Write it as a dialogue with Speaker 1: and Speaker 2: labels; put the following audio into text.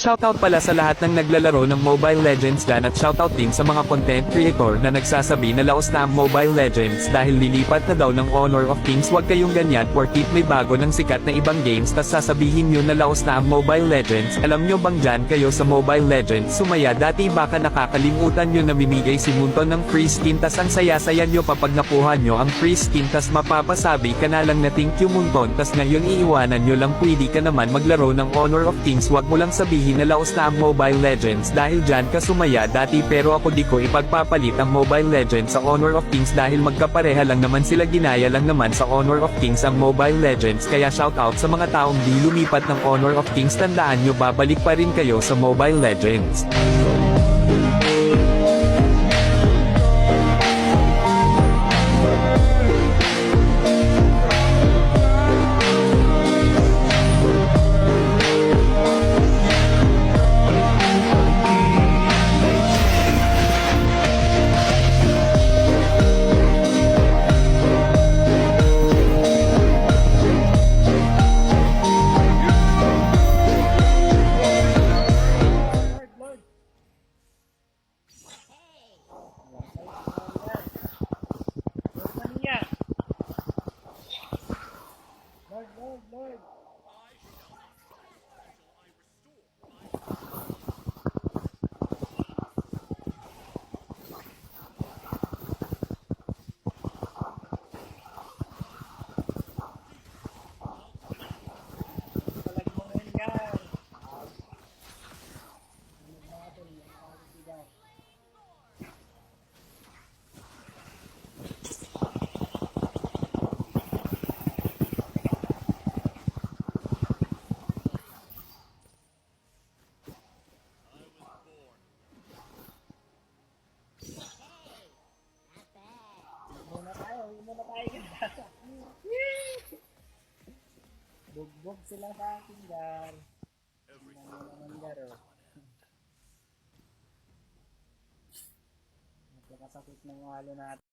Speaker 1: Shoutout pala sa lahat ng naglalaro ng Mobile Legends dyan at shoutout din sa mga content creator na nagsasabi na laos na ang Mobile Legends dahil lilipat na daw ng Honor of Kings. Wag kayong ganyan porkit may bago ng sikat na ibang games tas sasabihin nyo na laos na ang Mobile Legends. Alam nyo bang dyan kayo sa Mobile Legends sumaya dati baka nakakalimutan nyo na mimigay si Munton ng free skin tas ang saya-saya nyo kapag nakuha nyo ang free skin tas mapapasabi ka na lang na thank you Munton tas ngayon iiwanan nyo lang pwede ka naman maglaro ng Honor of Kings. Wag mo lang sabihin na laos na ang Mobile Legends dahil dyan ka sumaya dati pero ako di ko ipagpapalit ang Mobile Legends sa Honor of Kings dahil magkapareha lang naman sila ginaya lang naman sa Honor of Kings ang Mobile Legends kaya shoutout sa mga taong di lumipat ng Honor of Kings tandaan nyo babalik pa rin kayo sa Mobile Legends.
Speaker 2: Lord. Palag mo ngayon yan. Muna tayo ganda. Bugbog sila sa akin gar. Naman garo. Napakasakit ng halo natin.